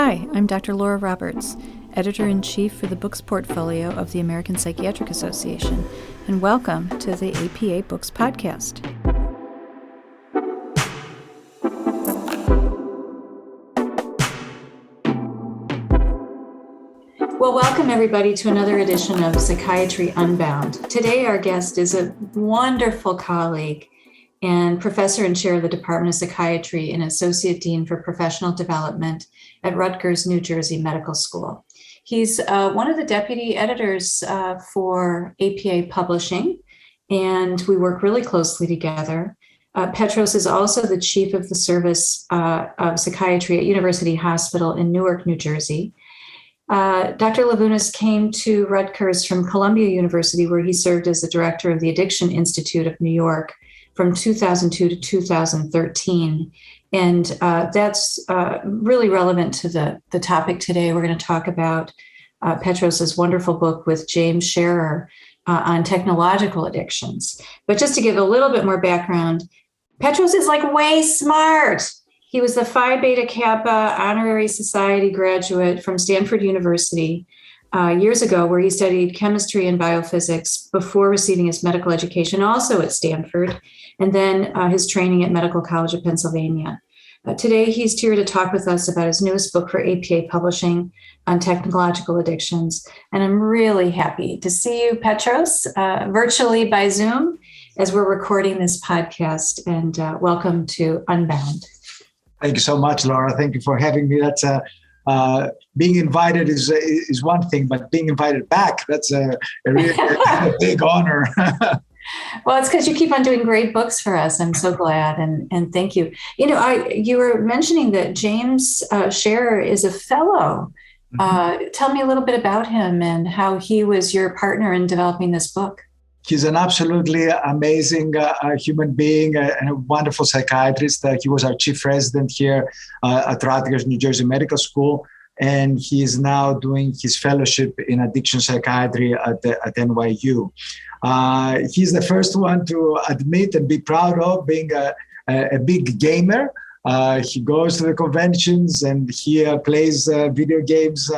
Hi, I'm Dr. Laura Roberts, Editor-in-Chief for the Books Portfolio of the American Psychiatric Association, and welcome to the APA Books Podcast. Well, welcome everybody to another edition of Psychiatry Unbound. Today our guest is a wonderful colleague and professor and chair of the Department of Psychiatry and Associate Dean for Professional Development at Rutgers, New Jersey Medical School. He's one of the deputy editors for APA Publishing, and we work really closely together. Petros is also the chief of the service of psychiatry at University Hospital in Newark, New Jersey. Dr. Levounis came to Rutgers from Columbia University, where he served as the director of the Addiction Institute of New York from 2002 to 2013. And that's really relevant to the topic today. We're going to talk about Petros's wonderful book with James Sherer on technological addictions. But just to give a little bit more background, Petros is like way smart. He was the Phi Beta Kappa Honorary Society graduate from Stanford University years ago, where he studied chemistry and biophysics before receiving his medical education also at Stanford, and then his training at Medical College of Pennsylvania. Today, he's here to talk with us about his newest book for APA Publishing on technological addictions. And I'm really happy to see you, Petros, virtually by Zoom as we're recording this podcast. And welcome to Unbound. Thank you so much, Laura. Thank you for having me. That's being invited is one thing, but being invited back, that's a really big honor. Well, it's because you keep on doing great books for us. I'm so glad, and thank you. You know, you were mentioning that James Sherer is a fellow. Tell me a little bit about him and how he was your partner in developing this book. He's an absolutely amazing human being and a wonderful psychiatrist. He was our chief resident here at Rutgers, New Jersey Medical School, and he is now doing his fellowship in addiction psychiatry at NYU. He's the first one to admit and be proud of being a big gamer. He goes to the conventions and he plays video games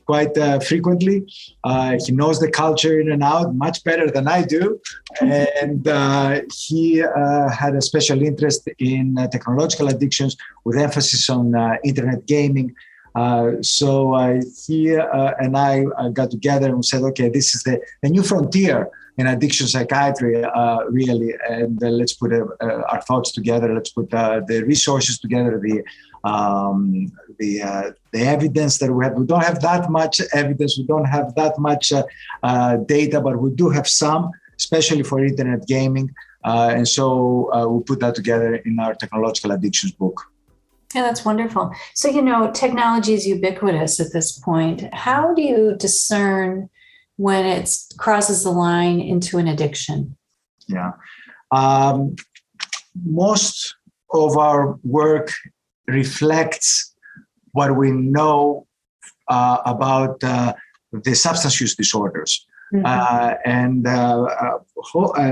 quite frequently. He knows the culture in and out much better than I do. And he had a special interest in technological addictions with emphasis on internet gaming. So he and I got together and said, okay, this is the new frontier in addiction psychiatry, really, and let's put our thoughts together. Let's put the resources together, the evidence that we have. We don't have that much evidence. We don't have that much data, but we do have some, especially for internet gaming. And so we put that together in our technological addictions book. Yeah, that's wonderful. So, you know, technology is ubiquitous at this point. How do you discern when it crosses the line into an addiction? Yeah. Most of our work reflects what we know about the substance use disorders. And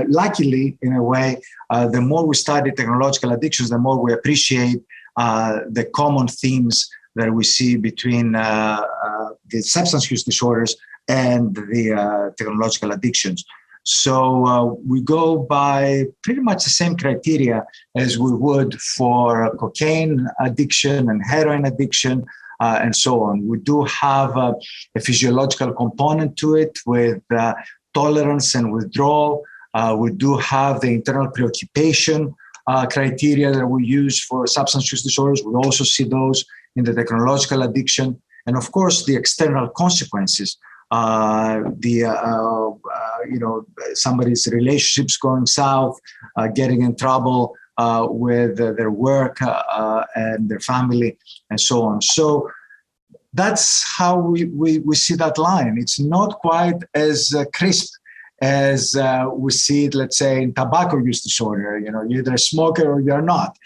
luckily, in a way, the more we study technological addictions, the more we appreciate the common themes that we see between the substance use disorders and the technological addictions. So we go by pretty much the same criteria as we would for cocaine addiction and heroin addiction and so on. We do have a physiological component to it with tolerance and withdrawal. We do have the internal preoccupation criteria that we use for substance use disorders. We also see those in the technological addiction. And of course, the external consequences. Somebody's relationships going south, getting in trouble with their work and their family, and so on. So that's how we see that line. It's not quite as crisp as we see it, let's say, in tobacco use disorder. You know, you're either a smoker or you're not.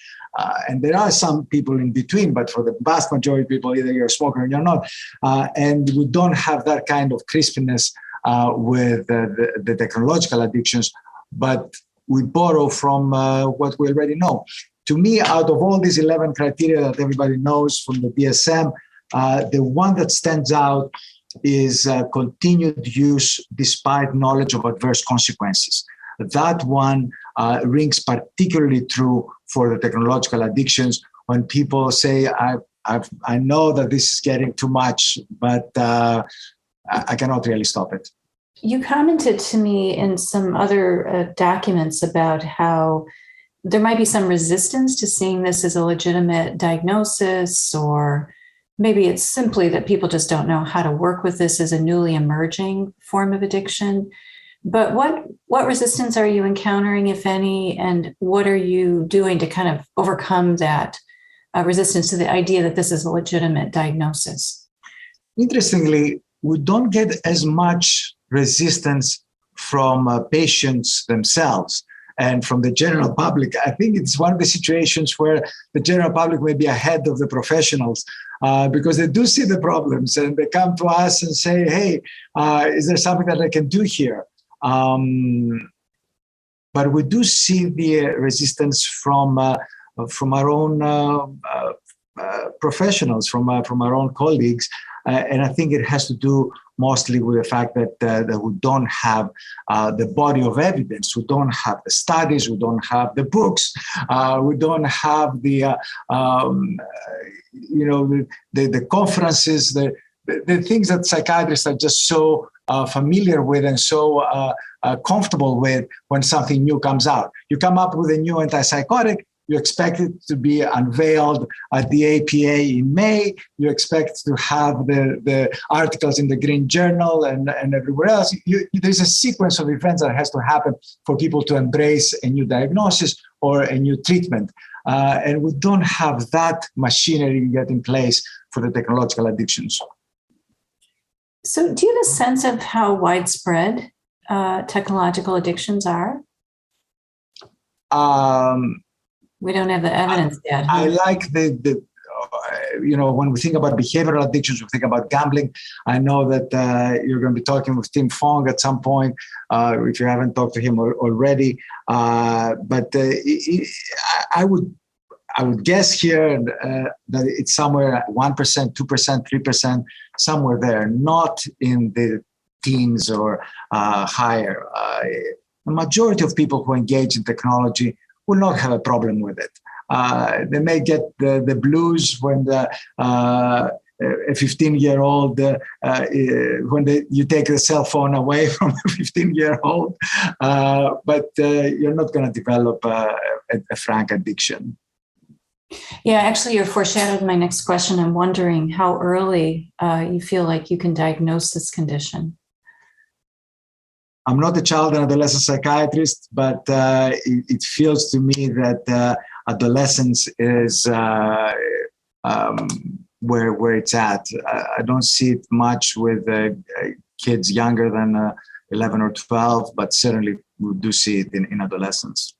And there are some people in between, but for the vast majority of people, either you're a smoker or you're not. And we don't have that kind of crispiness with the technological addictions, but we borrow from what we already know. To me, out of all these 11 criteria that everybody knows from the DSM, The one that stands out is continued use despite knowledge of adverse consequences. That one rings particularly true for the technological addictions when people say, I know that this is getting too much, but I cannot really stop it. You commented to me in some other documents about how there might be some resistance to seeing this as a legitimate diagnosis, or maybe it's simply that people just don't know how to work with this as a newly emerging form of addiction. But what resistance are you encountering, if any, and what are you doing to kind of overcome that resistance to the idea that this is a legitimate diagnosis? Interestingly, we don't get as much resistance from patients themselves and from the general public. I think it's one of the situations where the general public may be ahead of the professionals because they do see the problems and they come to us and say, hey, is there something that I can do here? But we do see the resistance from our own professionals, from our own colleagues. And I think it has to do mostly with the fact that we don't have the body of evidence. We don't have the studies. We don't have the books. We don't have the conferences, the things that psychiatrists are just so familiar with and so comfortable with when something new comes out. You come up with a new antipsychotic, you expect it to be unveiled at the APA in May. You expect to have the articles in the Green Journal and everywhere else. There's a sequence of events that has to happen for people to embrace a new diagnosis or a new treatment. And we don't have that machinery yet in place for the technological addictions. So do you have a sense of how widespread technological addictions are? We don't have the evidence yet. I like when we think about behavioral addictions, we think about gambling. I know that you're going to be talking with Tim Fong at some point, if you haven't talked to him already. But I would guess here that it's somewhere 1%, 2%, 3%, somewhere there, not in the teens or higher. The majority of people who engage in technology will not have a problem with it. They may get the blues when a 15-year-old, when you take the cell phone away from a 15-year-old, but you're not going to develop a frank addiction. Yeah, actually, you foreshadowed my next question. I'm wondering how early you feel like you can diagnose this condition. I'm not a child and adolescent psychiatrist, but it feels to me that adolescence is where it's at. I don't see it much with kids younger than 11 or 12, but certainly we do see it in adolescence.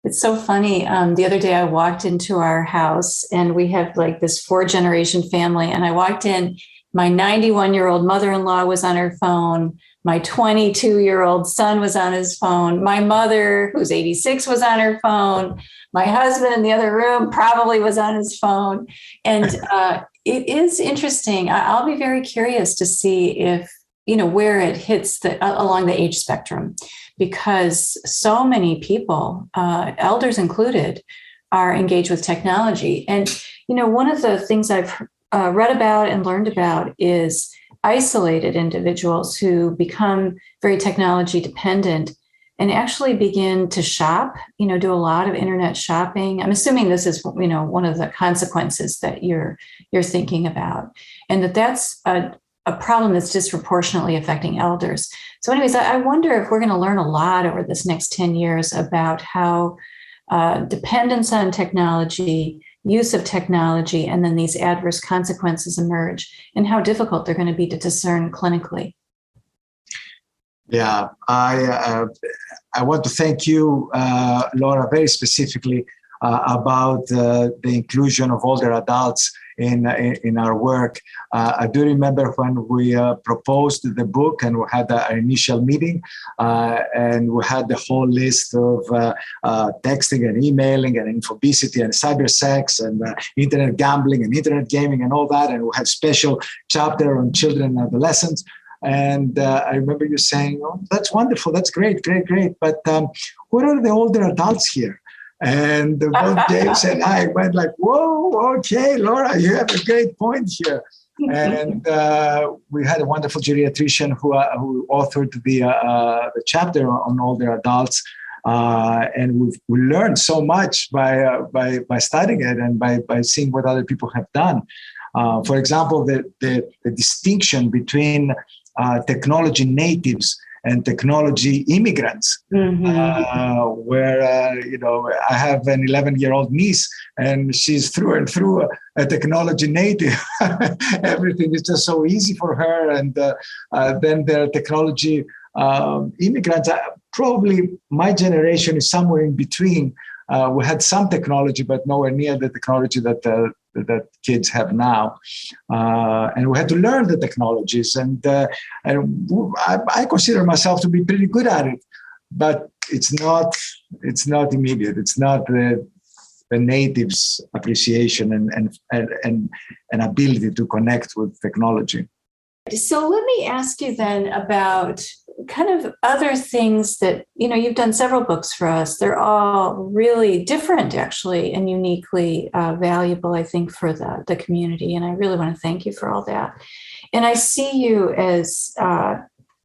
It's so funny. The other day I walked into our house and we have like this 4-generation family. And I walked in, my 91-year-old mother-in-law was on her phone. My 22-year-old son was on his phone. My mother, who's 86, was on her phone. My husband in the other room probably was on his phone. And it is interesting. I'll be very curious to see if, where it hits along the age spectrum, because so many people, elders included, are engaged with technology. And, one of the things I've read about and learned about is isolated individuals who become very technology dependent and actually begin to shop, do a lot of internet shopping. I'm assuming this is, one of the consequences that you're thinking about, and that's a problem that's disproportionately affecting elders. So anyways, I wonder if we're going to learn a lot over this next 10 years about how dependence on technology, use of technology, and then these adverse consequences emerge, and how difficult they're going to be to discern clinically. Yeah, I want to thank you, Laura, very specifically about the inclusion of older adults in our work. I do remember when we proposed the book and we had our initial meeting, and we had the whole list of texting and emailing and infobesity and cyber sex and internet gambling and internet gaming and all that. And we had special chapter on children and adolescents. And I remember you saying, "Oh, that's wonderful. That's great, great, great. But what are the older adults here?" And both James and I went like, "Whoa, okay, Laura, you have a great point here." And we had a wonderful geriatrician who authored the chapter on older adults. And we learned so much by studying it and by seeing what other people have done. For example, the distinction between technology natives and technology immigrants, where I have an 11-year-old niece, and she's through and through a technology native. Everything is just so easy for her, and then there are technology immigrants. Probably my generation is somewhere in between. We had some technology, but nowhere near the technology that kids have now, and we had to learn the technologies. And I consider myself to be pretty good at it, but it's not immediate. It's not the natives' appreciation and ability to connect with technology. So let me ask you then about kind of other things that, you've done several books for us. They're all really different, actually, and uniquely valuable, I think, for the community. And I really want to thank you for all that. And I see you as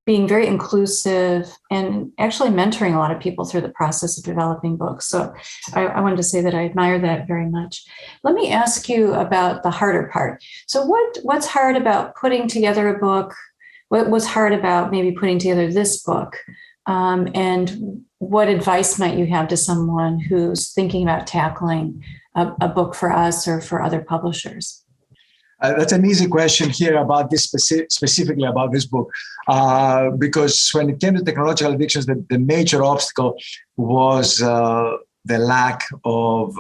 being very inclusive and actually mentoring a lot of people through the process of developing books. So I wanted to say that I admire that very much. Let me ask you about the harder part. So what's hard about putting together a book? What was hard about maybe putting together this book? And what advice might you have to someone who's thinking about tackling a book for us or for other publishers? That's an easy question here about this specifically about this book, because when it came to technological addictions, the major obstacle was the lack of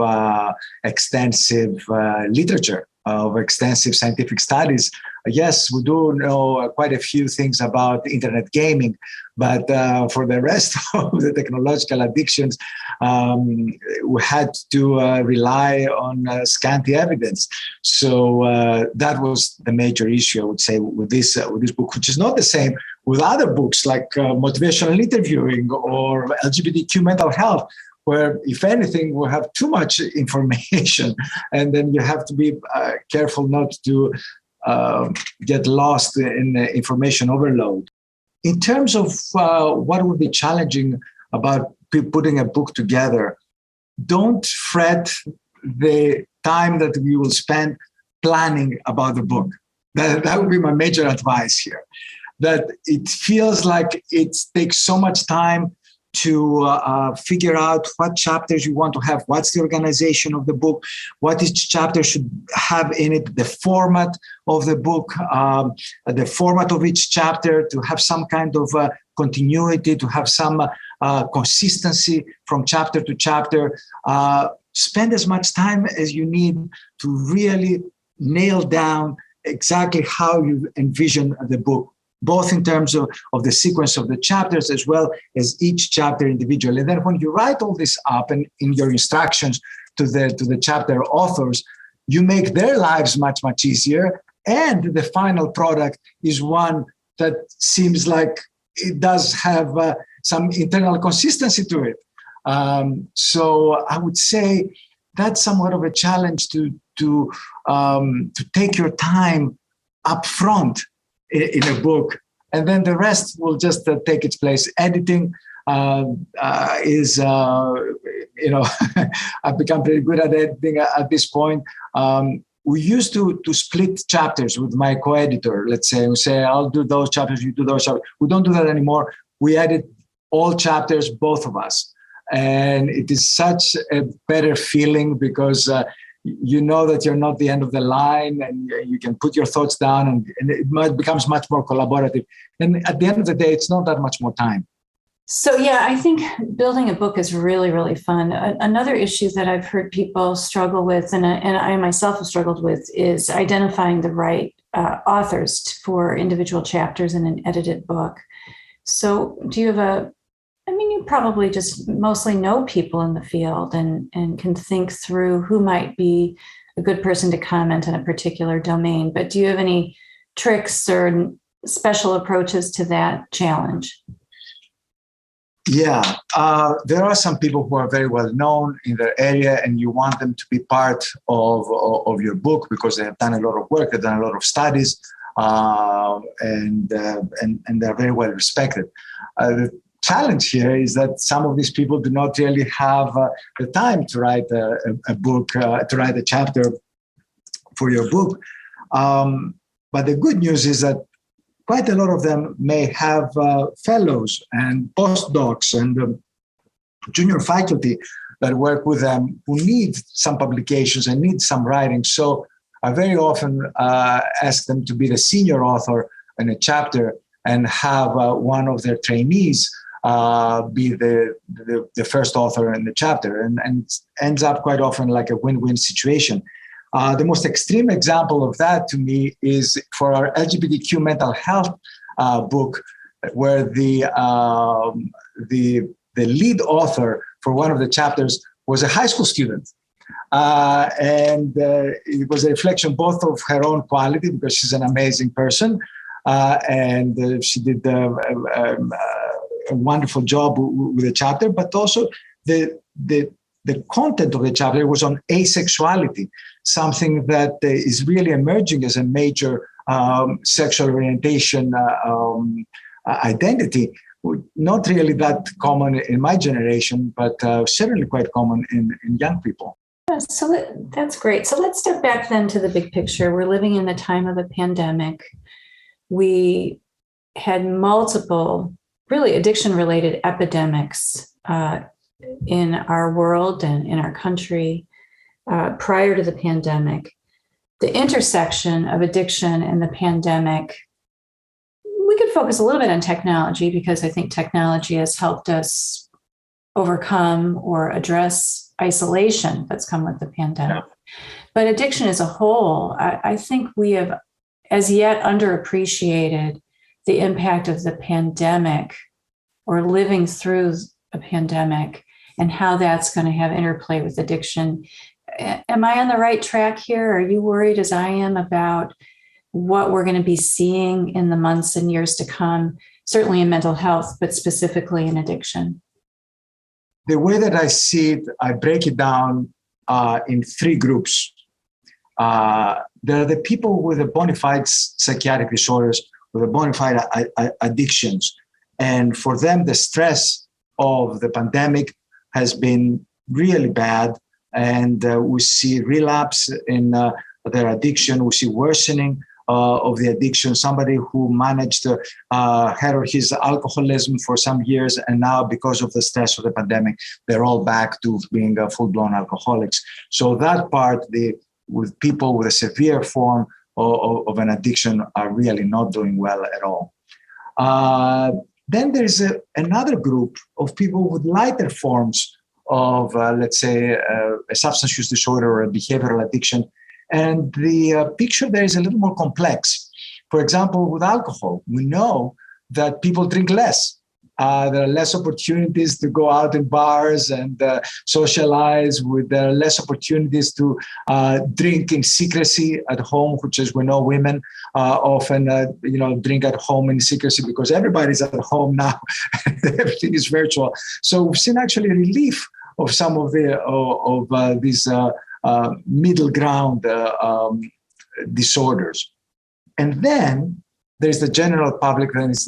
extensive literature, of extensive scientific studies. Yes, we do know quite a few things about internet gaming, but for the rest of the technological addictions, we had to rely on scanty evidence. So that was the major issue, I would say, with this book, which is not the same with other books like motivational interviewing or LGBTQ mental health, where, if anything, we have too much information, and then you have to be careful not to get lost in information overload. In terms of what would be challenging about putting a book together, don't fret the time that we will spend planning about the book. That would be my major advice here. That it feels like it takes so much time to figure out what chapters you want to have, what's the organization of the book, what each chapter should have in it, the format of the book, the format of each chapter, to have some kind of continuity, to have some consistency from chapter to chapter. Spend as much time as you need to really nail down exactly how you envision the book, both in terms of the sequence of the chapters as well as each chapter individually. And then when you write all this up and in your instructions to the chapter authors, you make their lives much, much easier. And the final product is one that seems like it does have some internal consistency to it. So I would say that's somewhat of a challenge to take your time up front in a book, and then the rest will just take its place. Editing is, I've become pretty good at editing at this point. We used to split chapters with my co-editor. Let's say, we say, I'll do those chapters, you do those chapters. We don't do that anymore. We edit all chapters, both of us. And it is such a better feeling because you know that you're not the end of the line, and you can put your thoughts down, and it becomes much more collaborative. And at the end of the day, it's not that much more time. So, yeah, I think building a book is really, really fun. Another issue that I've heard people struggle with, and I myself have struggled with, is identifying the right authors for individual chapters in an edited book. So, do you have you probably just mostly know people in the field and can think through who might be a good person to comment on a particular domain, but do you have any tricks or special approaches to that challenge? Yeah, there are some people who are very well known in their area, and you want them to be part of your book because they have done a lot of work, they've done a lot of studies, and they're very well respected. The challenge here is that some of these people do not really have the time to write a book, to write a chapter for your book. But the good news is that quite a lot of them may have fellows and postdocs and junior faculty that work with them who need some publications and need some writing. So I very often ask them to be the senior author in a chapter and have one of their trainees be the first author in the chapter, and ends up quite often like a win-win situation. The most extreme example of that to me is for our LGBTQ mental health book, where the lead author for one of the chapters was a high school student. And it was a reflection both of her own quality, because she's an amazing person, and she did a wonderful job with the chapter, but also the content of the chapter was on asexuality, something that is really emerging as a major sexual orientation identity. Not really that common in my generation, but certainly quite common in young people. So that's great. So let's step back then to the big picture. We're living in the time of a pandemic. We had multiple really addiction-related epidemics in our world and in our country prior to the pandemic. The intersection of addiction and the pandemic, we could focus a little bit on technology, because I think technology has helped us overcome or address isolation that's come with the pandemic. Yeah. But addiction as a whole, I think we have as yet underappreciated the impact of the pandemic, or living through a pandemic, and how that's going to have interplay with addiction. Am I on the right track here? Are you worried, as I am, about what we're going to be seeing in the months and years to come, certainly in mental health, but specifically in addiction? The way that I see it, I break it down in three groups. There are the people with the bona fide psychiatric disorders, with the bona fide addictions. And for them, the stress of the pandemic has been really bad. And we see relapse in their addiction. We see worsening of the addiction. Somebody who managed her or his alcoholism for some years, and now because of the stress of the pandemic, they're all back to being full-blown alcoholics. So that part, with people with a severe form of an addiction, are really not doing well at all. Then there's another group of people with lighter forms of, let's say, a substance use disorder or a behavioral addiction. And the picture there is a little more complex. For example, with alcohol, we know that people drink less. There are less opportunities to go out in bars and socialize. There are less opportunities to drink in secrecy at home, which, as we know, women often drink at home in secrecy because everybody's at home now. Everything is virtual. So we've seen actually relief of some of these middle ground disorders. And then there's the general public, then it's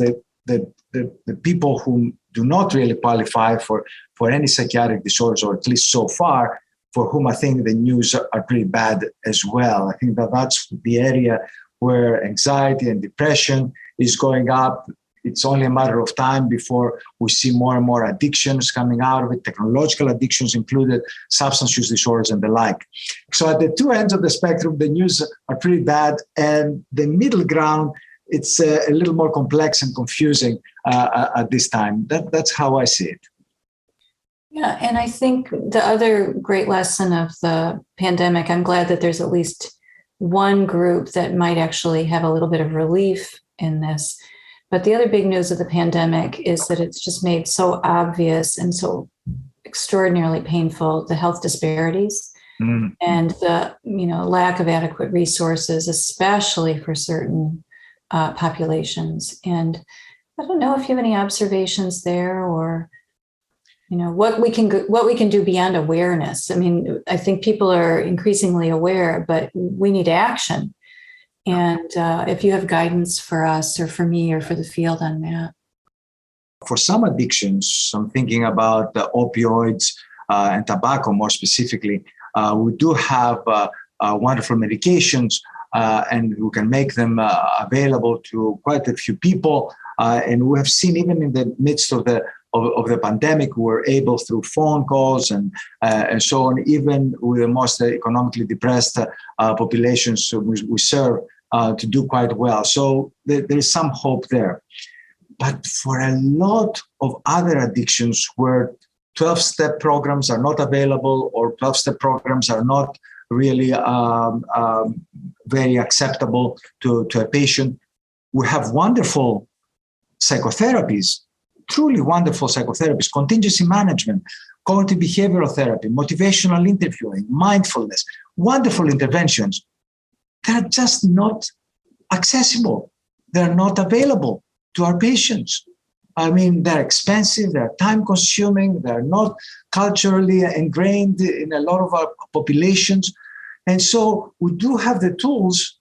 the people who do not really qualify for any psychiatric disorders, or at least so far, for whom I think the news are pretty bad as well. I think that's the area where anxiety and depression is going up. It's only a matter of time before we see more and more addictions coming out of it, technological addictions included, substance use disorders and the like. So at the two ends of the spectrum, the news are pretty bad, and the middle ground it's a little more complex and confusing at this time. That's how I see it. Yeah, and I think the other great lesson of the pandemic, I'm glad that there's at least one group that might actually have a little bit of relief in this. But the other big news of the pandemic is that it's just made so obvious and so extraordinarily painful the health disparities and the lack of adequate resources, especially for certain populations. And I don't know if you have any observations there, or what we can do beyond awareness. I mean, I think people are increasingly aware, but we need action. And if you have guidance for us or for me or for the field on that. For some addictions, I'm thinking about the opioids and tobacco more specifically. We do have wonderful medications, and we can make them available to quite a few people. And we have seen, even in the midst of the pandemic, we were able, through phone calls and so on, even with the most economically depressed populations we serve, to do quite well. So there is some hope there. But for a lot of other addictions where 12-step programs are not available, or 12-step programs are not really very acceptable to a patient, we have wonderful psychotherapies, truly wonderful psychotherapies, contingency management, cognitive behavioral therapy, motivational interviewing, mindfulness, wonderful interventions. They're just not accessible. They're not available to our patients. I mean, they're expensive, they're time-consuming, they're not culturally ingrained in a lot of our populations. And so we do have the tools,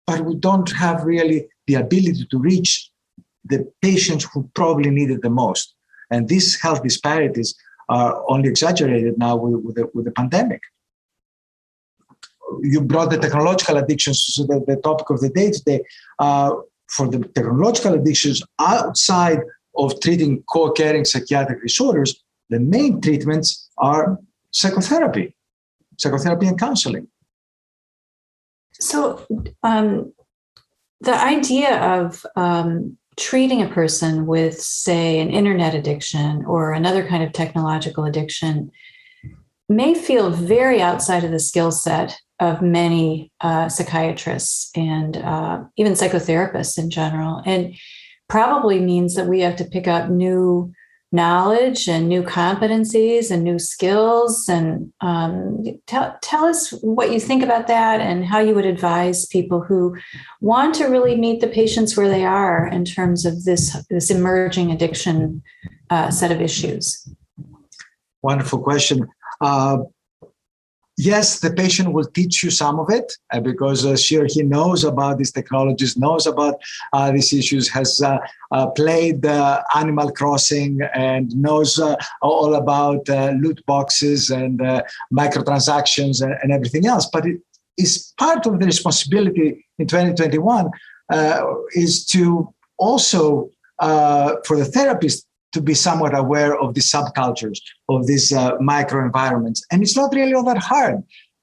but we don't have really the ability to reach the patients who probably need it the most. And these health disparities are only exaggerated now with the pandemic. You brought the technological addictions to the topic of the day today. For the technological addictions, outside of treating co-occurring psychiatric disorders, the main treatments are psychotherapy and counseling. So the idea of treating a person with, say, an internet addiction or another kind of technological addiction may feel very outside of the skill set of many psychiatrists and even psychotherapists in general, and probably means that we have to pick up new knowledge and new competencies and new skills. And tell us what you think about that and how you would advise people who want to really meet the patients where they are in terms of this emerging addiction set of issues. Wonderful question. Yes, the patient will teach you some of it because Sherer, he knows about these technologies, knows about these issues, has played Animal Crossing and knows all about loot boxes and microtransactions and everything else. But it is part of the responsibility in 2021 is to also, for the therapist, to be somewhat aware of the subcultures, of these microenvironments. And it's not really all that hard.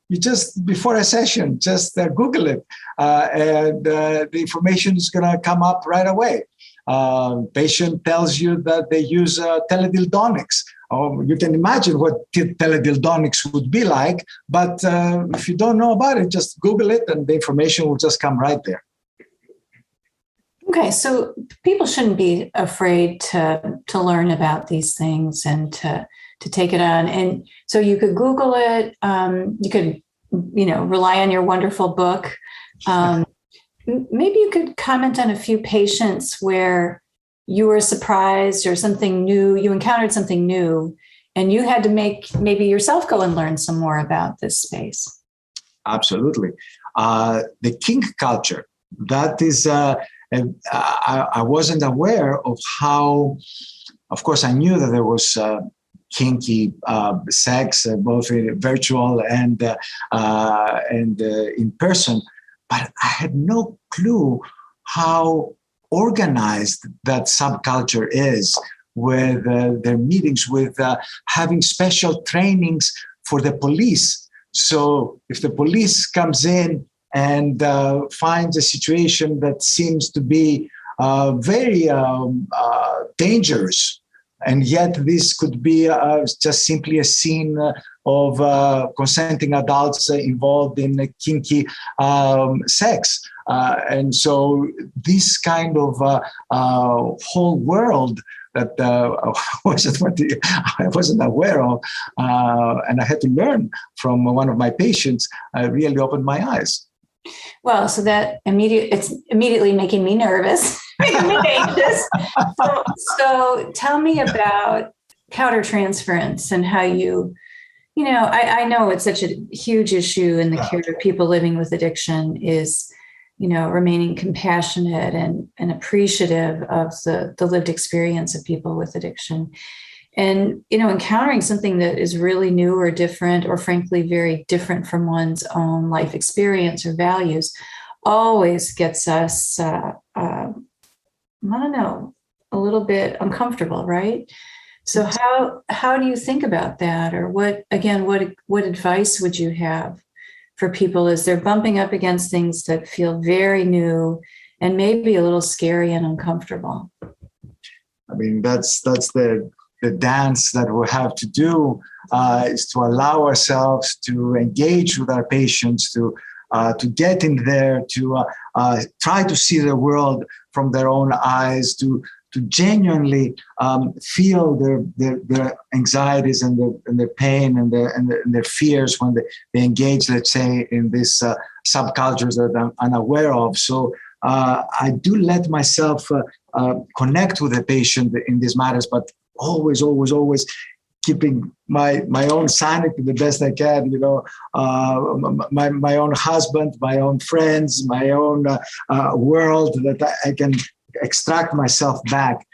You just, before a session, just Google it, and the information is gonna come up right away. Patient tells you that they use teledildonics. You can imagine what teledildonics would be like, but if you don't know about it, just Google it and the information will just come right there. Okay, so people shouldn't be afraid to learn about these things and to take it on. And so you could Google it. You could, rely on your wonderful book. Maybe you could comment on a few patients where you were surprised or something new. You encountered something new, and you had to maybe yourself go and learn some more about this space. Absolutely, the kink culture. That is. And I wasn't aware of how, of course, I knew that there was kinky sex, both virtual and in person, but I had no clue how organized that subculture is, with their meetings, with having special trainings for the police. So if the police comes in and finds a situation that seems to be very dangerous. And yet this could be just simply a scene of consenting adults involved in kinky sex. And so this kind of whole world that I wasn't aware of, and I had to learn from one of my patients, really opened my eyes. Well, so that it's immediately making me nervous, making me anxious. So tell me about countertransference and how I know it's such a huge issue in the care of people living with addiction is, remaining compassionate and appreciative of the lived experience of people with addiction. And, encountering something that is really new or different, or frankly, very different from one's own life experience or values always gets us, a little bit uncomfortable, right? So how do you think about that? Or what advice would you have for people as they're bumping up against things that feel very new and maybe a little scary and uncomfortable? I mean, that's the dance that we have to do, is to allow ourselves to engage with our patients, to get in there, to try to see the world from their own eyes, to genuinely feel their anxieties and their pain and their fears when they engage, let's say, in these subcultures that I'm unaware of. So I do let myself connect with the patient in these matters, but always keeping my own sanity the best I can, my own husband, my own friends, my own world, that I can extract myself back.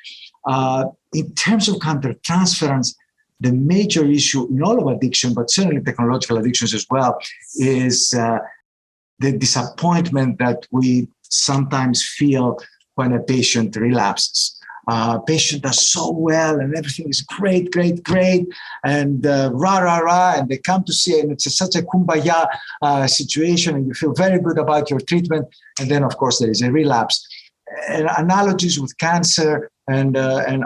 In terms of countertransference, the major issue in all of addiction, but certainly technological addictions as well, is the disappointment that we sometimes feel when a patient relapses. Patient does so well and everything is great, and and they come to see, and it's such a kumbaya situation, and you feel very good about your treatment, and then of course there is a relapse. And analogies with cancer and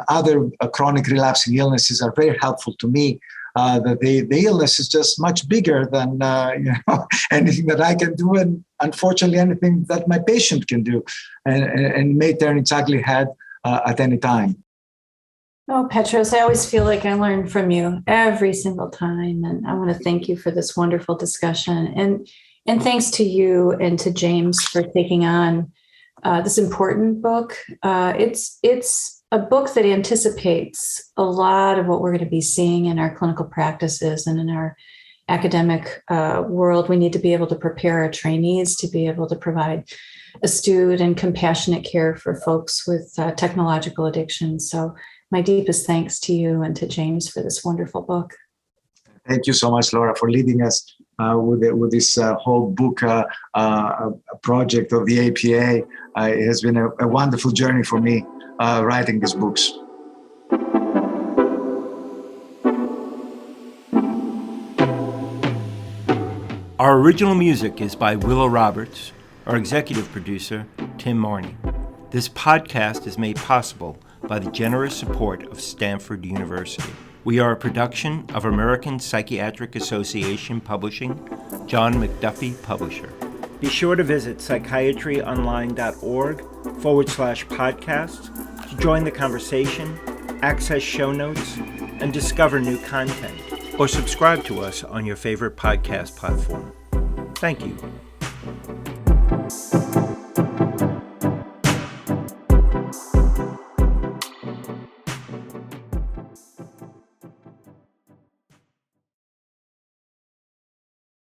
other chronic relapsing illnesses are very helpful to me. That the illness is just much bigger than anything that I can do, and unfortunately anything that my patient can do, and may turn its ugly head at any time. Oh, Petros, I always feel like I learn from you every single time. And I want to thank you for this wonderful discussion. And thanks to you and to James for taking on this important book. It's a book that anticipates a lot of what we're going to be seeing in our clinical practices and in our academic world. We need to be able to prepare our trainees to be able to provide astute and compassionate care for folks with technological addiction. So my deepest thanks to you and to James for this wonderful book. Thank you so much, Laura, for leading us with this whole book project of the APA. It has been a wonderful journey for me writing these books. Our original music is by Willow Roberts. Our executive producer, Tim Marney. This podcast is made possible by the generous support of Stanford University. We are a production of American Psychiatric Association Publishing, John McDuffie Publisher. Be sure to visit psychiatryonline.org/podcasts to join the conversation, access show notes, and discover new content, or subscribe to us on your favorite podcast platform. Thank you.